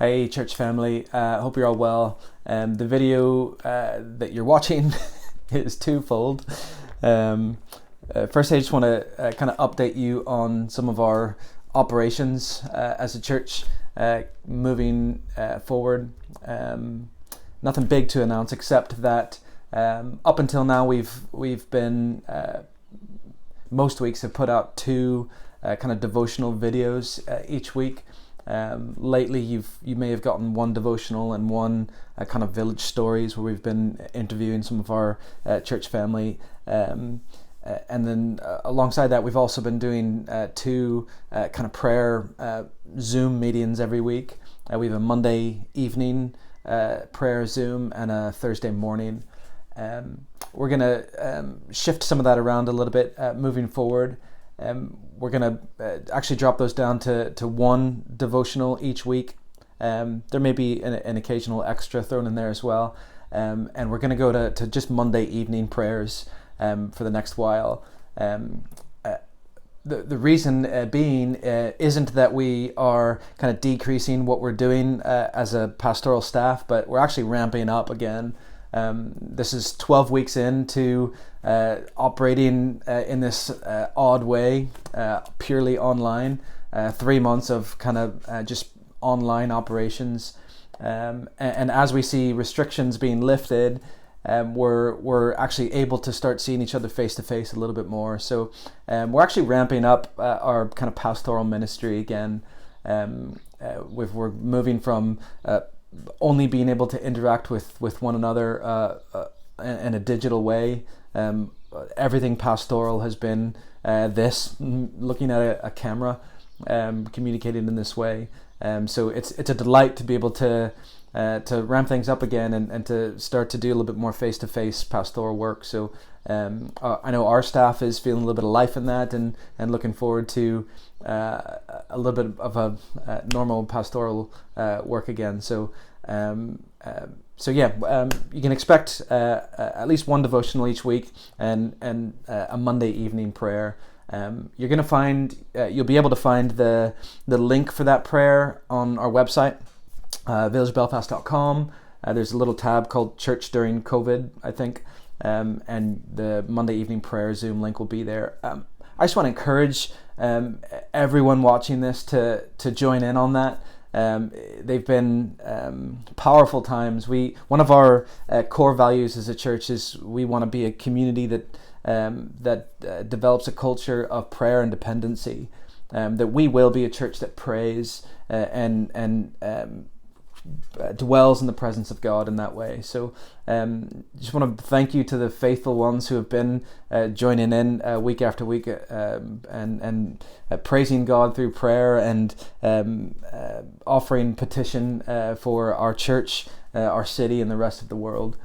Hey church family, hope you're all well. The video that you're watching is twofold. First, I just want to kind of update you on some of our operations as a church moving forward. Nothing big to announce except that up until now we've been most weeks have put out two kind of devotional videos each week. Lately, you may have gotten one devotional and one kind of village stories where we've been interviewing some of our church family, and then alongside that, we've also been doing two kind of prayer Zoom meetings every week. We have a Monday evening prayer Zoom and a Thursday morning. We're going to shift some of that around a little bit moving forward. We're going to actually drop those down to one devotional each week. There may be an occasional extra thrown in there as well. And we're going to go to just Monday evening prayers for the next while. The reason being isn't that we are kind of decreasing what we're doing as a pastoral staff, but we're actually ramping up again. This is 12 weeks into operating in this odd way, purely online. 3 months of kind of just online operations, and as we see restrictions being lifted, we're actually able to start seeing each other face to face a little bit more. So we're actually ramping up our kind of pastoral ministry again. We're moving from only being able to interact with one another in a digital way. Everything pastoral has been looking at a camera, communicating in this way. So it's a delight to be able to ramp things up again and to start to do a little bit more face-to-face pastoral work. So I know our staff is feeling a little bit of life in that and looking forward to a little bit of a normal pastoral work again. So you can expect at least one devotional each week and a Monday evening prayer. You're going to find you'll be able to find the link for that prayer on our website, villagebelfast.com. There's a little tab called Church During COVID, I think, and the Monday evening prayer Zoom link will be there. I just want to encourage everyone watching this to join in on that. They've been powerful times. One of our core values as a church is we want to be a community that develops a culture of prayer and dependency. That we will be a church that prays and dwells in the presence of God in that way. So just want to thank you to the faithful ones who have been joining in week after week and praising God through prayer and offering petition for our church, our city, and the rest of the world.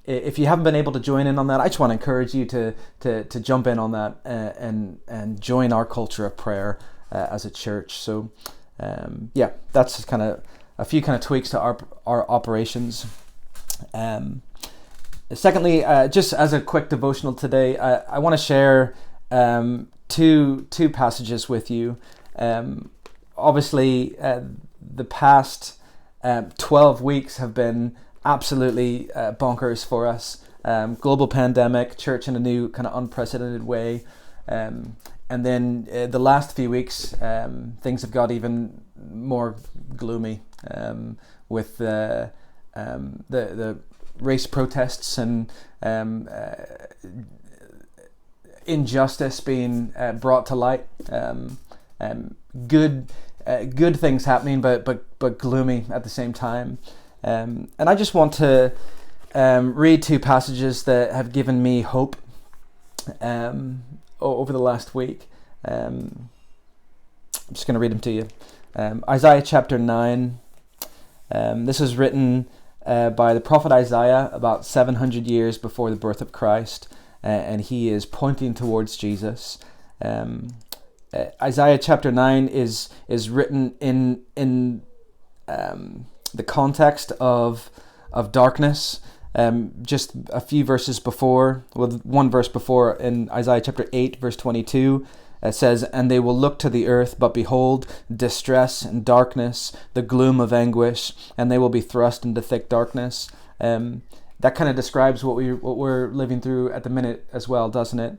If you haven't been able to join in on that, I just want to encourage you to jump in on that and join our culture of prayer as a church. So that's kind of a few kind of tweaks to our operations. Secondly, just as a quick devotional today, I want to share two passages with you. Obviously, the past 12 weeks have been absolutely bonkers for us. Global pandemic, church in a new kind of unprecedented way. And then the last few weeks, things have got even more gloomy with the race protests and injustice being brought to light. Good things happening, but gloomy at the same time. And I just want to read two passages that have given me hope over the last week. I'm just going to read them to you. Isaiah chapter 9. This was written by the prophet Isaiah about 700 years before the birth of Christ, and he is pointing towards Jesus. Isaiah chapter 9 is written in the context of darkness. Just a few verses before, one verse before, in Isaiah chapter 8 verse 22, It says, and they will look to the earth, but behold, distress and darkness, the gloom of anguish, and they will be thrust into thick darkness. That kind of describes what we're living through at the minute as well, doesn't it?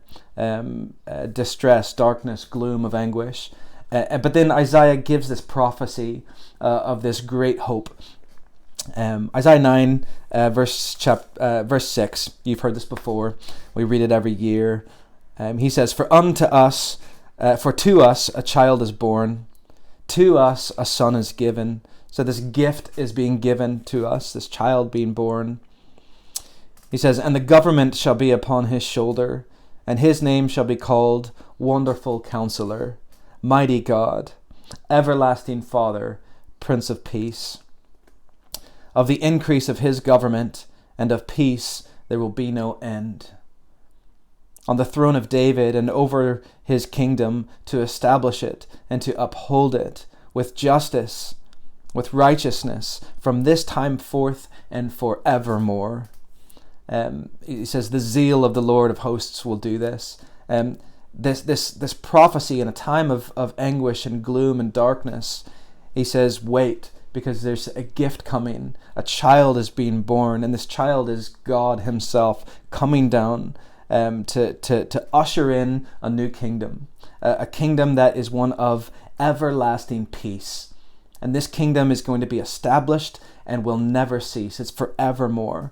Distress, darkness, gloom of anguish. But then Isaiah gives this prophecy of this great hope. Isaiah 9, verse 6. You've heard this before. We read it every year. He says, for to us a child is born, to us a son is given. So this gift is being given to us, this child being born. He says, and the government shall be upon his shoulder, and his name shall be called Wonderful Counselor, Mighty God, Everlasting Father, Prince of Peace. Of the increase of his government and of peace there will be no end. On the throne of David and over his kingdom, to establish it and to uphold it with justice, with righteousness, from this time forth and forevermore. He says the zeal of the Lord of hosts will do this. This prophecy in a time of anguish and gloom and darkness, he says, wait, because there's a gift coming. A child is being born, and this child is God himself coming down to usher in a new kingdom, a kingdom that is one of everlasting peace. And this kingdom is going to be established and will never cease. It's forevermore.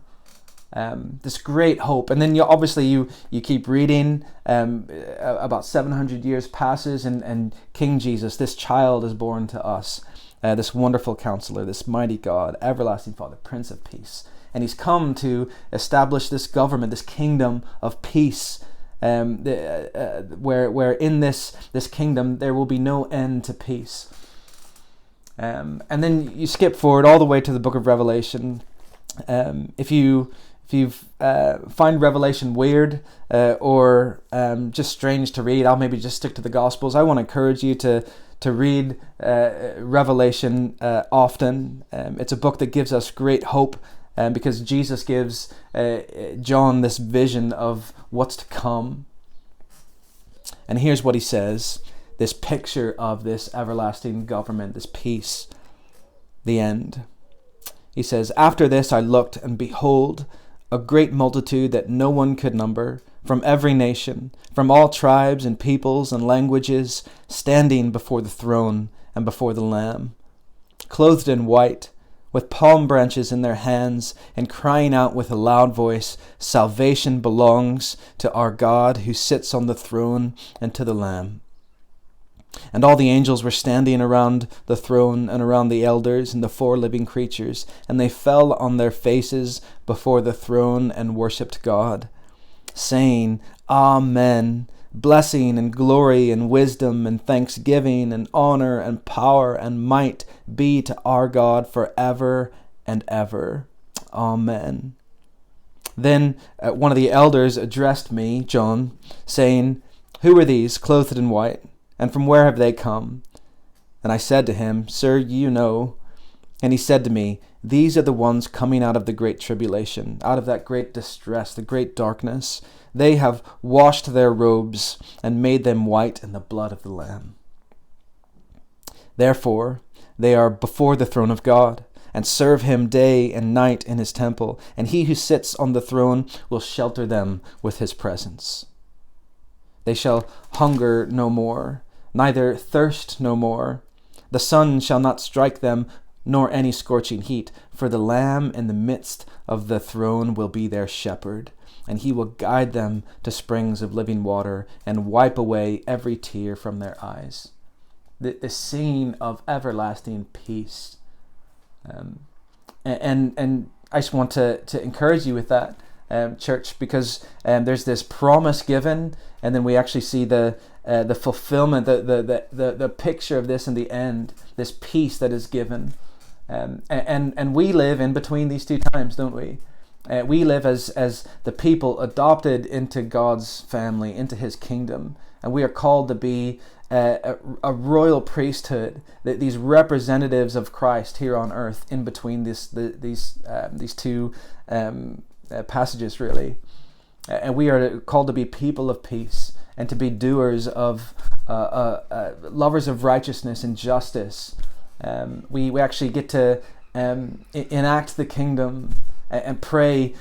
This great hope. And then you keep reading, about 700 years passes, and King Jesus, this child, is born to us. This wonderful counselor, this mighty God, everlasting Father, Prince of Peace. And he's come to establish this government, this kingdom of peace, where in this kingdom there will be no end to peace. And then you skip forward all the way to the book of Revelation. If you find Revelation weird or just strange to read, I'll maybe just stick to the Gospels. I want to encourage you to read Revelation often. It's a book that gives us great hope because Jesus gives John this vision of what's to come. And here's what he says, this picture of this everlasting government, this peace, the end. He says, after this I looked, and behold, a great multitude that no one could number, from every nation, from all tribes and peoples and languages, standing before the throne and before the Lamb, clothed in white, with palm branches in their hands, and crying out with a loud voice, salvation belongs to our God who sits on the throne and to the Lamb. And all the angels were standing around the throne and around the elders and the 4 living creatures, and they fell on their faces before the throne and worshipped God, saying, Amen. Blessing and glory and wisdom and thanksgiving and honor and power and might be to our God forever and ever. Amen. Then one of the elders addressed me, John, saying, who are these clothed in white? And from where have they come? And I said to him, Sir, you know. And he said to me, these are the ones coming out of the great tribulation, out of that great distress, the great darkness. They have washed their robes and made them white in the blood of the Lamb. Therefore, they are before the throne of God, and serve him day and night in his temple, and he who sits on the throne will shelter them with his presence. They shall hunger no more, neither thirst no more. The sun shall not strike them, nor any scorching heat, for the Lamb in the midst of the throne will be their shepherd, and he will guide them to springs of living water, and wipe away every tear from their eyes. The scene of everlasting peace. And I just want to encourage you with that, church, because there's this promise given, and then we actually see the fulfillment, the picture of this in the end, this peace that is given. And we live in between these two times, don't we? We live as the people adopted into God's family, into his kingdom, and we are called to be a royal priesthood, these representatives of Christ here on earth, in between these two passages, really. And we are called to be people of peace. and to be doers of lovers of righteousness and justice. We actually get to enact the kingdom and pray,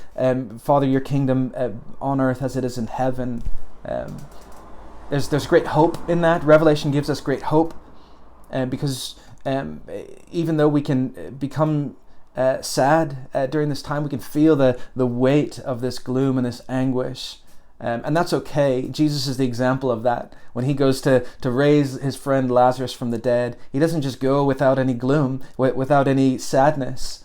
Father, your kingdom on earth as it is in heaven. There's great hope in that. Revelation gives us great hope, because even though we can become sad during this time, we can feel the weight of this gloom and this anguish. And that's okay. Jesus is the example of that. When he goes to raise his friend Lazarus from the dead, he doesn't just go without any gloom, without any sadness.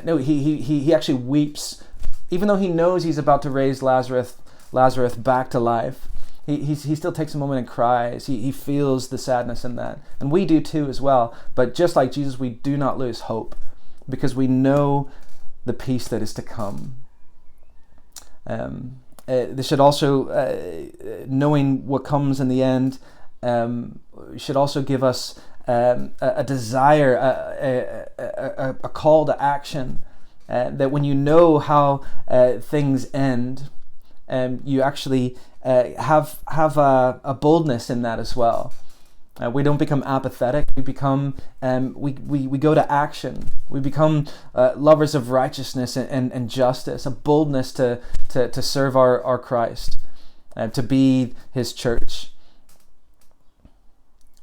No, he actually weeps. Even though he knows he's about to raise Lazarus back to life, he still takes a moment and cries. He feels the sadness in that. And we do too as well. But just like Jesus, we do not lose hope, because we know the peace that is to come. This should also, knowing what comes in the end, should also give us a desire, a call to action. That when you know how things end, you actually have a boldness in that as well. We don't become apathetic. We become we go to action. We become lovers of righteousness and justice, a boldness to serve our Christ, to be his church.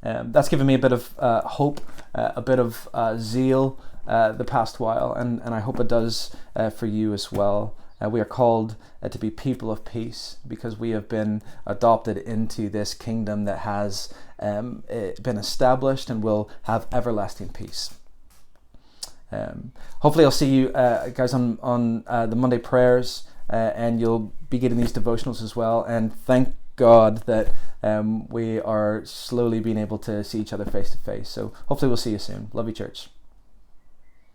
That's given me a bit of hope, a bit of zeal the past while, and I hope it does for you as well. We are called to be people of peace, because we have been adopted into this kingdom that has been established and will have everlasting peace. Hopefully I'll see you guys on the Monday prayers, and you'll be getting these devotionals as well. And thank God that we are slowly being able to see each other face to face. So hopefully we'll see you soon. Love you, church.